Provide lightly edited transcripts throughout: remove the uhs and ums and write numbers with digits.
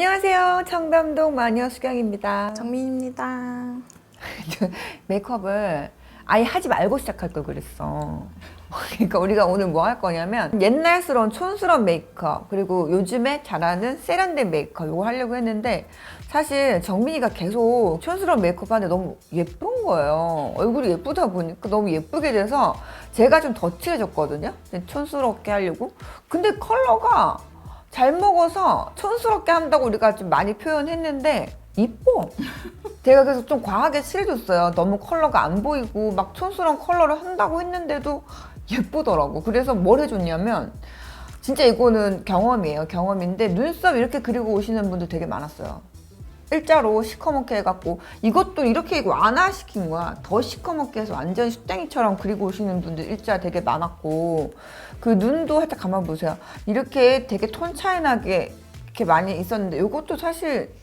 안녕하세요. 청담동 마녀 수경입니다. 정민입니다. 메이크업을 아예 하지 말고 시작할 걸 그랬어. 그러니까 우리가 오늘 뭐 할 거냐면 옛날스러운 촌스러운 메이크업 그리고 요즘에 잘하는 세련된 메이크업 이거 하려고 했는데 사실 정민이가 계속 촌스러운 메이크업 하는데 너무 예쁜 거예요. 얼굴이 예쁘다 보니까 너무 예쁘게 돼서 제가 좀 더 칠해졌거든요. 촌스럽게 하려고. 근데 컬러가 잘 먹어서 촌스럽게 한다고 우리가 좀 많이 표현했는데 이뻐. 제가 그래서 좀 과하게 칠해줬어요. 너무 컬러가 안 보이고 막 촌스러운 컬러를 한다고 했는데도 예쁘더라고. 그래서 뭘 해줬냐면 진짜 이거는 경험이에요. 경험인데 눈썹 이렇게 그리고 오시는 분들 되게 많았어요. 일자로 시커멓게 해갖고 이것도 이렇게 완화시킨 거야. 더 시커멓게 해서 완전 슈땡이처럼 그리고 오시는 분들 일자 되게 많았고 그 눈도 살짝 가만 보세요. 이렇게 되게 톤 차이 나게 이렇게 많이 있었는데 이것도 사실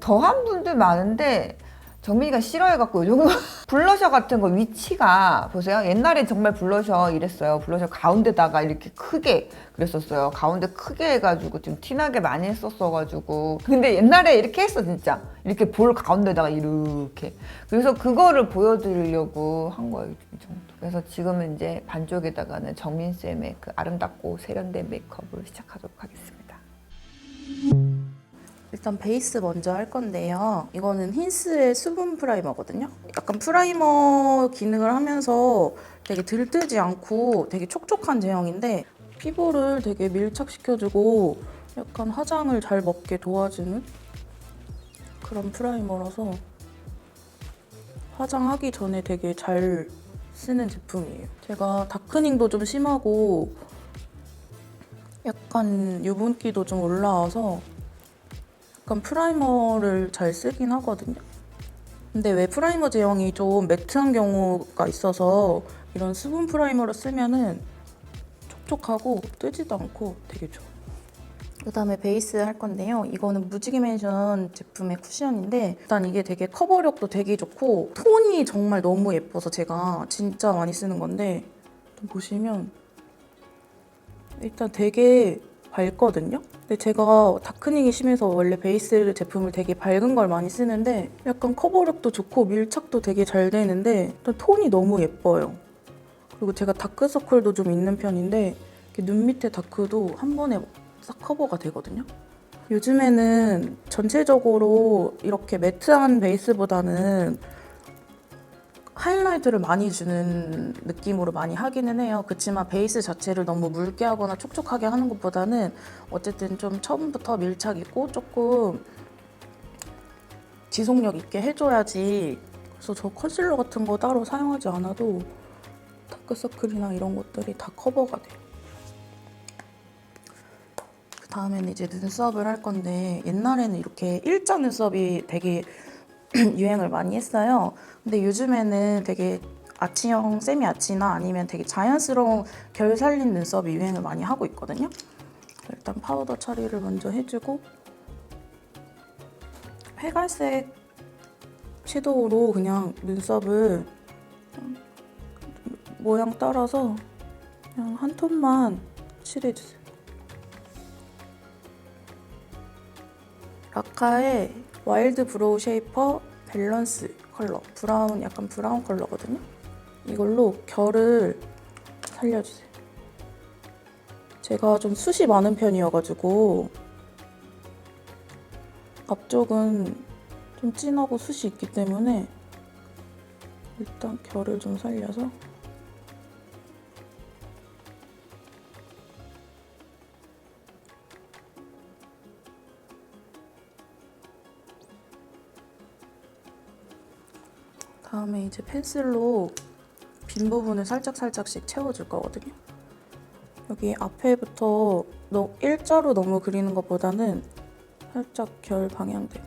더한 분들 많은데 정민이가 싫어해갖고 요즘 블러셔 같은 거 위치가 보세요. 옛날에 정말 블러셔 이랬어요. 블러셔 가운데다가 이렇게 크게 그랬었어요. 가운데 크게 해가지고 좀 티나게 많이 했었어가지고 근데 옛날에 이렇게 했어 진짜. 이렇게 볼 가운데다가 이렇게 그래서 그거를 보여드리려고 한 거예요. 이 정도. 그래서 지금은 이제 반쪽에다가는 정민쌤의 그 아름답고 세련된 메이크업을 시작하도록 하겠습니다. 일단 베이스 먼저 할 건데요. 이거는 힌스의 수분 프라이머거든요. 약간 프라이머 기능을 하면서 되게 들뜨지 않고 되게 촉촉한 제형인데 피부를 되게 밀착시켜주고 약간 화장을 잘 먹게 도와주는 그런 프라이머라서 화장하기 전에 되게 잘 쓰는 제품이에요. 제가 다크닝도 좀 심하고 약간 유분기도 좀 올라와서 약간 프라이머를 잘 쓰긴 하거든요. 근데 왜 프라이머 제형이 좀 매트한 경우가 있어서 이런 수분 프라이머를 쓰면은 촉촉하고 뜨지도 않고 되게 좋아요. 그 다음에 베이스 할 건데요. 이거는 무지개 맨션 제품의 쿠션인데 일단 이게 되게 커버력도 되게 좋고 톤이 정말 너무 예뻐서 제가 진짜 많이 쓰는 건데 보시면 일단 되게 밝거든요. 근데 제가 다크닝이 심해서 원래 베이스 제품을 되게 밝은 걸 많이 쓰는데 약간 커버력도 좋고 밀착도 되게 잘 되는데 일단 톤이 너무 예뻐요. 그리고 제가 다크서클도 좀 있는 편인데 이렇게 눈 밑에 다크도 한 번에 싹 커버가 되거든요. 요즘에는 전체적으로 이렇게 매트한 베이스보다는 하이라이트를 많이 주는 느낌으로 많이 하기는 해요. 그렇지만 베이스 자체를 너무 묽게 하거나 촉촉하게 하는 것보다는 어쨌든 좀 처음부터 밀착 있고 조금 지속력 있게 해줘야지. 그래서 저 컨실러 같은 거 따로 사용하지 않아도 다크서클이나 이런 것들이 다 커버가 돼요. 그 다음에는 이제 눈썹을 할 건데 옛날에는 이렇게 일자 눈썹이 되게 유행을 많이 했어요. 근데 요즘에는 되게 아치형, 세미 아치나 아니면 되게 자연스러운 결 살린 눈썹이 유행을 많이 하고 있거든요. 일단 파우더 처리를 먼저 해주고 회갈색 섀도우로 그냥 눈썹을 모양 따라서 그냥 한 톤만 칠해주세요. 라카의 와일드 브로우 쉐이퍼 밸런스 컬러 브라운 약간 브라운 컬러거든요. 이걸로 결을 살려주세요. 제가 좀 숱이 많은 편이어가지고 앞쪽은 좀 진하고 숱이 있기 때문에 일단 결을 좀 살려서 다음에 이제 펜슬로 빈 부분을 살짝씩 채워줄 거거든요. 여기 앞에부터 일자로 너무 그리는 것보다는 살짝 결 방향대로.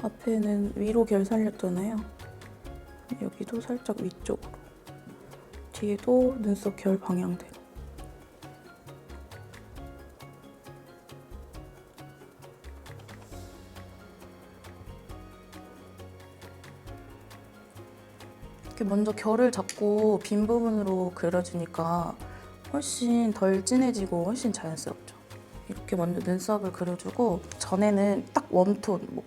앞에는 위로 결 살렸잖아요. 여기도 살짝 위쪽으로. 뒤에도 눈썹 결 방향대로. 이렇게 먼저 결을 잡고 빈 부분으로 그려주니까 훨씬 덜 진해지고 훨씬 자연스럽죠. 이렇게 먼저 눈썹을 그려주고 전에는 딱 웜톤, 뭐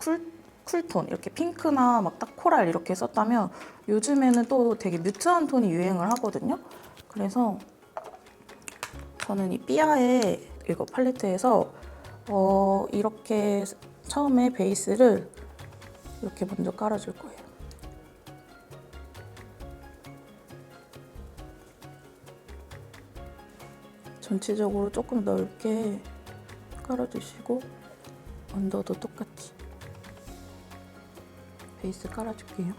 쿨톤 이렇게 핑크나 막 딱 코랄 이렇게 썼다면 요즘에는 또 되게 뮤트한 톤이 유행을 하거든요. 그래서 저는 이 삐아의 이거 팔레트에서 이렇게 처음에 베이스를 이렇게 먼저 깔아줄 거예요. 전체적으로 조금 넓게 깔아주시고 언더도 똑같이 베이스 깔아줄게요.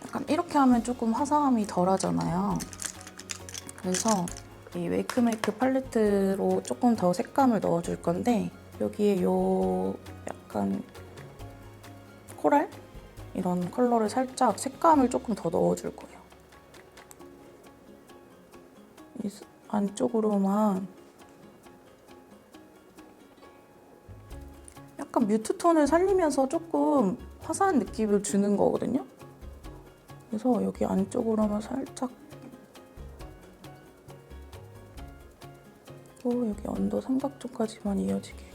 약간 이렇게 하면 조금 화사함이 덜하잖아요. 그래서 이 웨이크메이크 팔레트로 조금 더 색감을 넣어줄 건데 여기에 요 약간 코랄? 이런 컬러를 살짝 색감을 조금 더 넣어줄 거예요. 이 안쪽으로만 약간 뮤트 톤을 살리면서 조금 화사한 느낌을 주는 거거든요. 그래서 여기 안쪽으로만 살짝 또 여기 언더 삼각존까지만 이어지게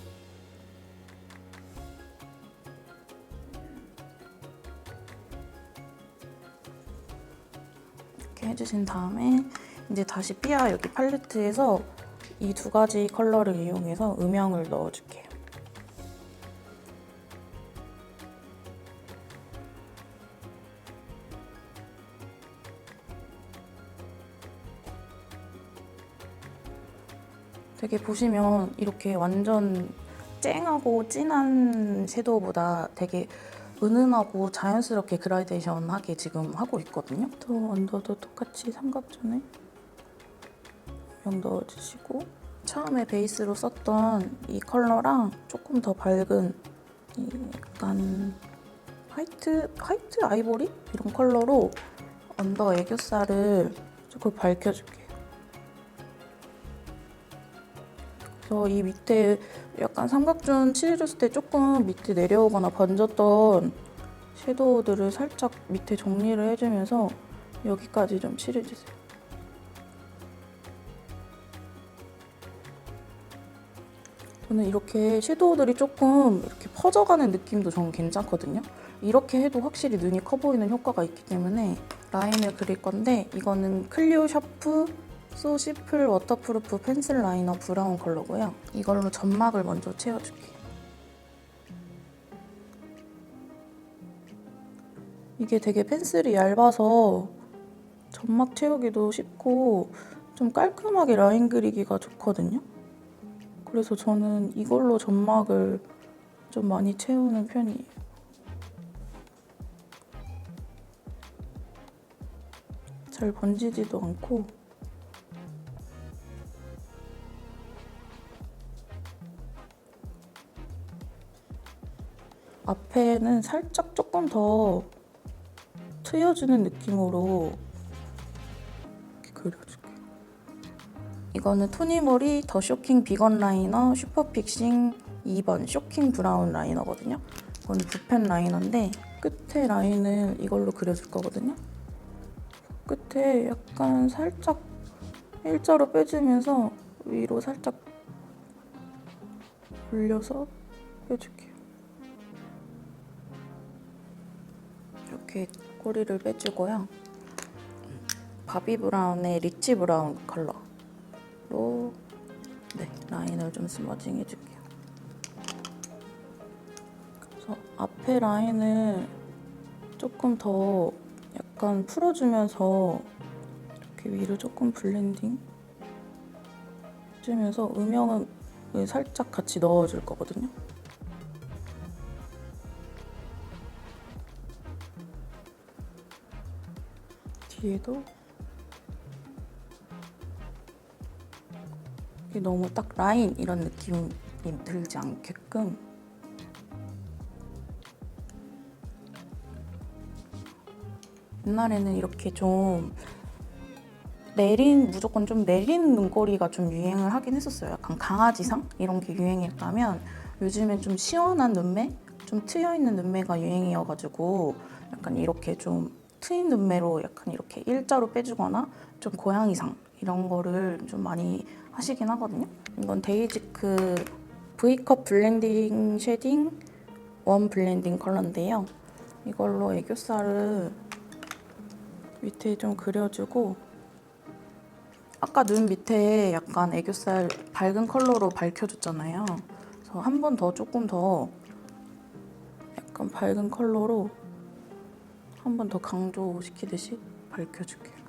이렇게 해주신 다음에 이제 다시 삐아 여기 팔레트에서 이 두 가지 컬러를 이용해서 음영을 넣어줄게요. 되게 보시면 이렇게 완전 쨍하고 진한 섀도우보다 되게 은은하고 자연스럽게 그라데이션하게 지금 하고 있거든요. 또 언더도 똑같이 삼각존에 명 넣어주시고 처음에 베이스로 썼던 이 컬러랑 조금 더 밝은 이 약간 화이트 아이보리 이런 컬러로 언더 애교살을 조금 밝혀줄게요. 그래서 이 밑에 약간 삼각존 칠해줬을 때 조금 밑에 내려오거나 번졌던 섀도우들을 살짝 밑에 정리를 해주면서 여기까지 좀 칠해주세요. 저는 이렇게 섀도우들이 조금 이렇게 퍼져가는 느낌도 저는 괜찮거든요. 이렇게 해도 확실히 눈이 커 보이는 효과가 있기 때문에 라인을 그릴 건데 이거는 클리오 샤프 소 시플 워터프루프 펜슬 라이너 브라운 컬러고요. 이걸로 점막을 먼저 채워줄게요. 이게 되게 펜슬이 얇아서 점막 채우기도 쉽고 좀 깔끔하게 라인 그리기가 좋거든요. 그래서 저는 이걸로 점막을 좀 많이 채우는 편이에요. 잘 번지지도 않고 앞에는 살짝 조금 더 트여주는 느낌으로 이렇게 그려줄게요. 이거는 토니모리 더 쇼킹 비건 라이너 슈퍼 픽싱 2번 쇼킹 브라운 라이너거든요. 이건 붓펜 라이너인데 끝에 라인을 이걸로 그려줄 거거든요. 끝에 약간 살짝 일자로 빼주면서 위로 살짝 올려서 빼줄게요. 이렇게 꼬리를 빼주고요. 바비 브라운의 리치 브라운 컬러로 라인을 좀 스머징 해줄게요. 그래서 앞에 라인을 조금 더 약간 풀어주면서 이렇게 위로 조금 블렌딩 해주면서 음영을 살짝 같이 넣어줄 거거든요. 뒤에도 이게 너무 딱 라인 이런 느낌이 들지 않게끔 옛날에는 이렇게 좀 무조건 좀 내린 눈꼬리가 좀 유행을 하긴 했었어요. 약간 강아지상 이런 게 유행했다면 요즘엔 좀 시원한 눈매? 좀 트여있는 눈매가 유행이어가지고 약간 이렇게 좀 트인 눈매로 약간 이렇게 일자로 빼주거나 좀 고양이상 이런 거를 좀 많이 하시긴 하거든요. 이건 데이지크 V컵 블렌딩 쉐딩 원 블렌딩 컬러인데요. 이걸로 애교살을 밑에 좀 그려주고 아까 눈 밑에 약간 애교살 밝은 컬러로 밝혀줬잖아요. 그래서 한 번 더 조금 더 약간 밝은 컬러로 한 번 더 강조시키듯이 밝혀줄게요.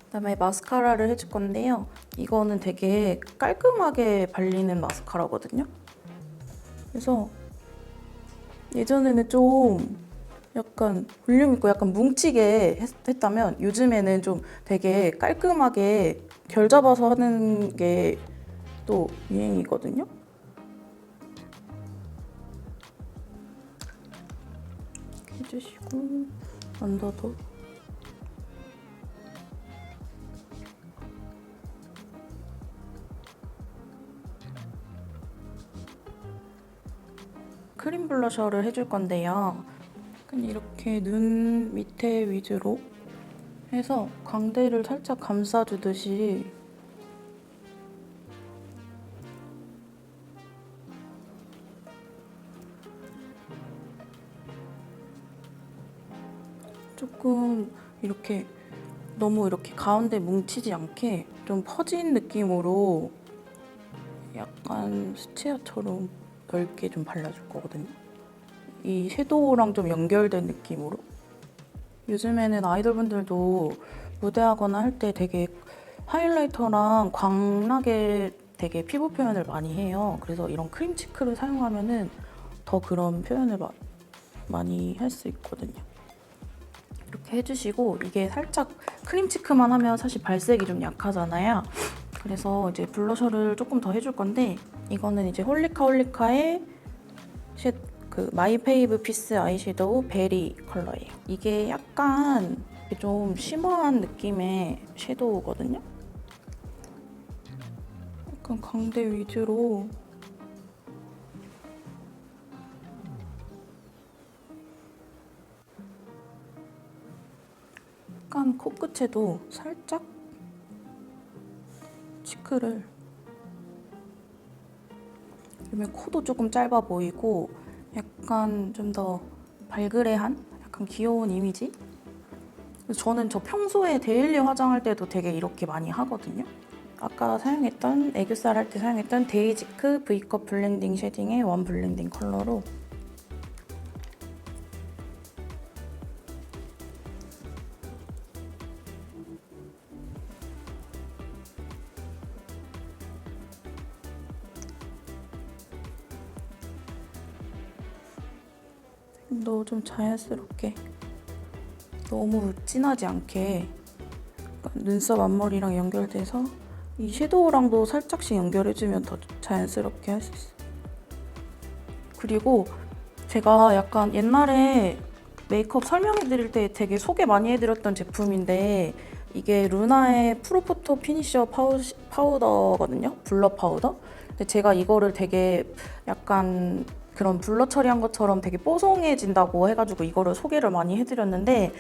그다음에 마스카라를 해줄 건데요. 이거는 되게 깔끔하게 발리는 마스카라거든요. 그래서 예전에는 좀 약간 볼륨 있고 약간 뭉치게 했다면 요즘에는 좀 되게 깔끔하게 결 잡아서 하는 게 또 유행이거든요. 이렇게 해주시고 언더도 크림 블러셔를 해줄 건데요. 약간 이렇게 눈 밑에 위주로 해서 광대를 살짝 감싸주듯이 조금 이렇게 너무 이렇게 가운데 뭉치지 않게 좀 퍼진 느낌으로 약간 수채화처럼 넓게 좀 발라줄 거거든요. 이 섀도우랑 좀 연결된 느낌으로. 요즘에는 아이돌분들도 무대하거나 할 때 되게 하이라이터랑 광나게 되게 피부 표현을 많이 해요. 그래서 이런 크림 치크를 사용하면은 더 그런 표현을 많이 할 수 있거든요. 이렇게 해주시고 이게 살짝 크림 치크만 하면 사실 발색이 좀 약하잖아요. 그래서 이제 블러셔를 조금 더 해줄 건데 이거는 이제 홀리카홀리카의 그 마이 페이브 피스 아이섀도우 베리 컬러예요. 이게 약간 좀 쉬머한 느낌의 섀도우거든요. 약간 광대 위주로 약간 코끝에도 살짝 치크를. 그러면 코도 조금 짧아 보이고 약간 좀 더 발그레한 약간 귀여운 이미지? 저는 저 평소에 데일리 화장할 때도 되게 이렇게 많이 하거든요. 아까 사용했던 애교살 할 때 사용했던 데이지크 V컵 블렌딩 쉐딩의 원 블렌딩 컬러로 너 좀 자연스럽게 너무 진하지 않게 눈썹 앞머리랑 연결돼서 이 섀도우랑도 살짝씩 연결해주면 더 자연스럽게 할 수 있어요. 그리고 제가 약간 옛날에 메이크업 설명해드릴 때 되게 소개 많이 해드렸던 제품인데 이게 루나의 프로포토 피니셔 파우더거든요. 블러 파우더. 근데 제가 이거를 되게 약간 그런 블러 처리한 것처럼 되게 뽀송해진다고 해가지고 이거를 소개를 많이 해드렸는데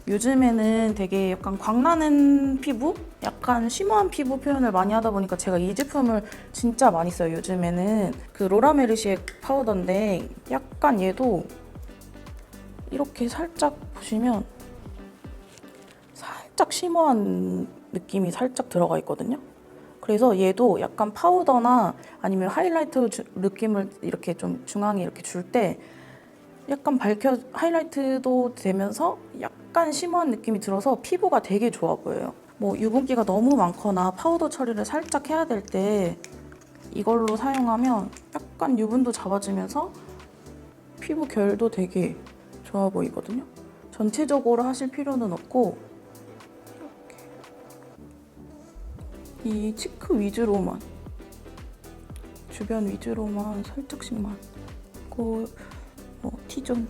요즘에는 되게 약간 광나는 피부? 약간 쉬머한 피부 표현을 많이 하다 보니까 제가 이 제품을 진짜 많이 써요. 요즘에는 그 로라 메르시의 파우더인데 약간 얘도 이렇게 살짝 보시면 살짝 쉬머한 느낌이 살짝 들어가 있거든요. 그래서 얘도 약간 파우더나 아니면 하이라이트 느낌을 이렇게 좀 중앙에 이렇게 줄 때 약간 하이라이트도 되면서 약간 쉬머한 느낌이 들어서 피부가 되게 좋아 보여요. 뭐 유분기가 너무 많거나 파우더 처리를 살짝 해야 될 때 이걸로 사용하면 약간 유분도 잡아주면서 피부 결도 되게 좋아 보이거든요. 전체적으로 하실 필요는 없고 이 치크 위주로만 주변 위주로만 살짝씩만 그 T존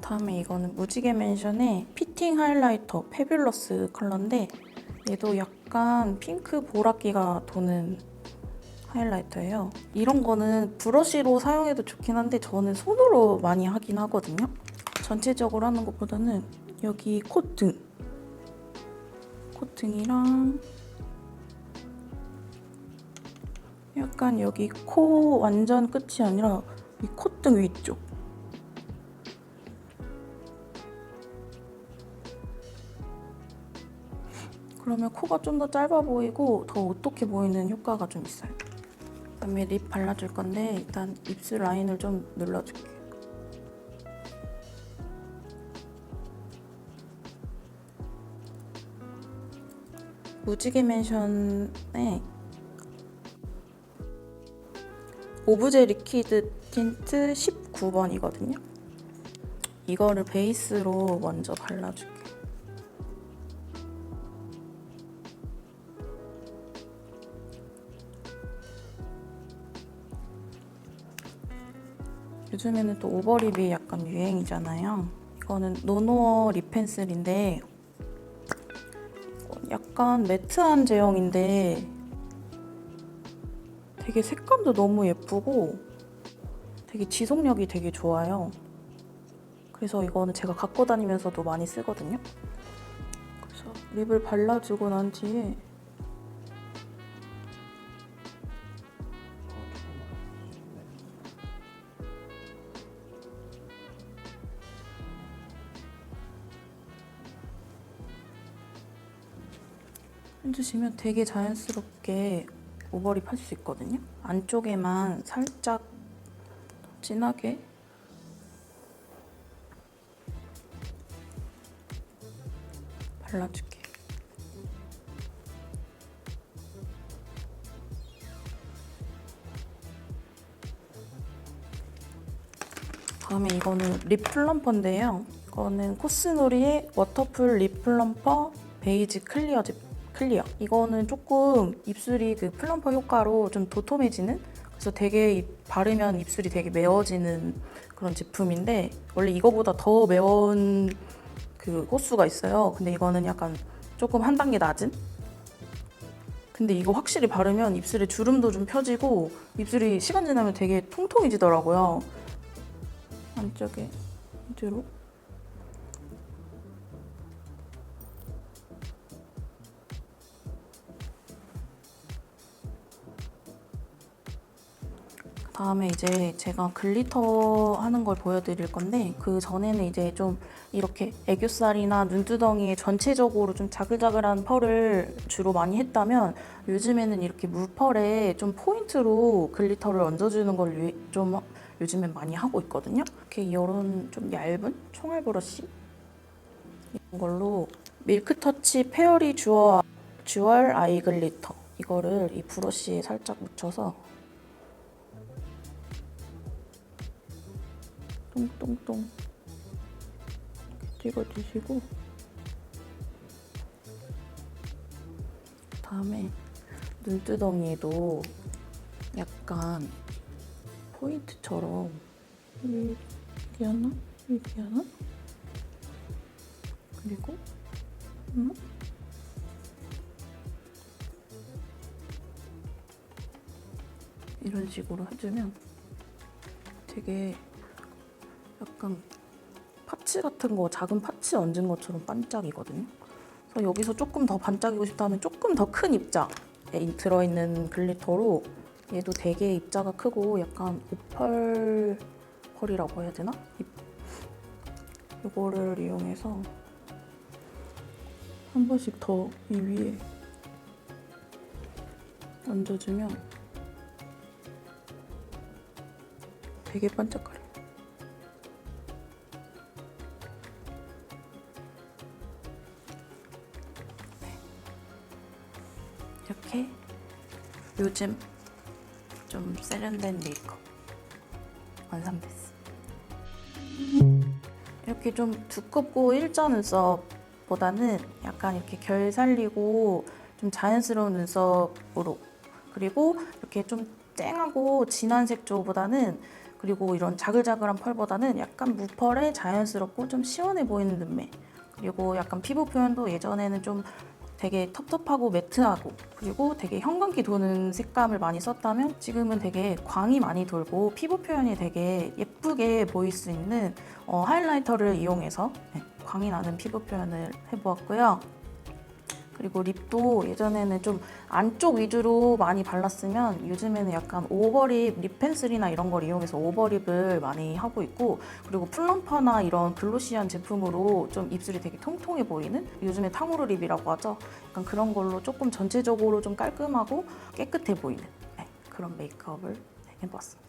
다음에 이거는 무지개 맨션의 피팅 하이라이터 패뷸러스 컬러인데 얘도 약간 핑크 보라기가 도는 하이라이터예요. 이런 거는 브러쉬로 사용해도 좋긴 한데 저는 손으로 많이 하긴 하거든요. 전체적으로 하는 것보다는 여기 콧등이랑 약간 여기 코 완전 끝이 아니라 이 콧등 위쪽 그러면 코가 좀 더 짧아 보이고 더 오똑해 보이는 효과가 좀 있어요. 그다음에 립 발라줄 건데 일단 입술 라인을 좀 눌러줄게요. 무지개 맨션의 오브제 리퀴드 틴트 19번이거든요. 이거를 베이스로 먼저 발라줄게요. 요즘에는 또 오버립이 약간 유행이잖아요. 이거는 노노어 립 펜슬인데 약간 매트한 제형인데 되게 색감도 너무 예쁘고 되게 지속력이 되게 좋아요. 그래서 이거는 제가 갖고 다니면서도 많이 쓰거든요. 그래서 립을 발라주고 난 뒤에 해주시면 되게 자연스럽게 오버립 할 수 있거든요. 안쪽에만 살짝 진하게 발라줄게요. 다음에 이거는 립 플럼퍼인데요. 이거는 코스놀이의 워터풀 립 플럼퍼 베이지 클리어 클리어. 이거는 조금 입술이 그 플럼퍼 효과로 좀 도톰해지는, 그래서 되게 바르면 입술이 되게 매워지는 그런 제품인데 원래 이거보다 더 매운 그 호수가 있어요. 근데 이거는 약간 조금 한 단계 낮은? 근데 이거 확실히 바르면 입술에 주름도 좀 펴지고 입술이 시간 지나면 되게 통통해지더라고요. 안쪽에 뒤로 다음에 이제 제가 글리터 하는 걸 보여드릴 건데 그 전에는 이제 좀 이렇게 애교살이나 눈두덩이에 전체적으로 좀 자글자글한 펄을 주로 많이 했다면 요즘에는 이렇게 물펄에 좀 포인트로 글리터를 얹어주는 걸 좀 요즘엔 많이 하고 있거든요. 이렇게 이런 좀 얇은 총알 브러쉬 이런 걸로 밀크터치 페어리 듀얼 아이 글리터 이거를 이 브러쉬에 살짝 묻혀서 똥똥똥 찍어주시고 다음에 눈두덩이에도 약간 포인트처럼 여기 하나, 여기 하나 그리고 하나 이런 식으로 해주면 되게 약간 파츠 같은 거, 작은 파츠 얹은 것처럼 반짝이거든요. 그래서 여기서 조금 더 반짝이고 싶다면 조금 더 큰 입자에 들어있는 글리터로 얘도 되게 입자가 크고 약간 오펄 펄이라고 해야 되나? 이거를 이용해서 한 번씩 더 이 위에 얹어주면 되게 반짝거려요. 이렇게 요즘 좀 세련된 메이크업 완성됐어. 이렇게 좀 두껍고 일자 눈썹보다는 약간 이렇게 결 살리고 좀 자연스러운 눈썹으로, 그리고 이렇게 좀 쨍하고 진한 색조보다는 그리고 이런 자글자글한 펄보다는 약간 무펄에 자연스럽고 좀 시원해 보이는 눈매. 그리고 약간 피부 표현도 예전에는 좀 되게 텁텁하고 매트하고 그리고 되게 형광기 도는 색감을 많이 썼다면 지금은 되게 광이 많이 돌고 피부 표현이 되게 예쁘게 보일 수 있는 하이라이터를 이용해서 광이 나는 피부 표현을 해보았고요. 그리고 립도 예전에는 좀 안쪽 위주로 많이 발랐으면 요즘에는 약간 오버립 립 펜슬이나 이런 걸 이용해서 오버립을 많이 하고 있고, 그리고 플럼퍼나 이런 글로시한 제품으로 좀 입술이 되게 통통해 보이는, 요즘에 탕후루 립이라고 하죠. 약간 그런 걸로 조금 전체적으로 좀 깔끔하고 깨끗해 보이는 그런 메이크업을 해봤습니다.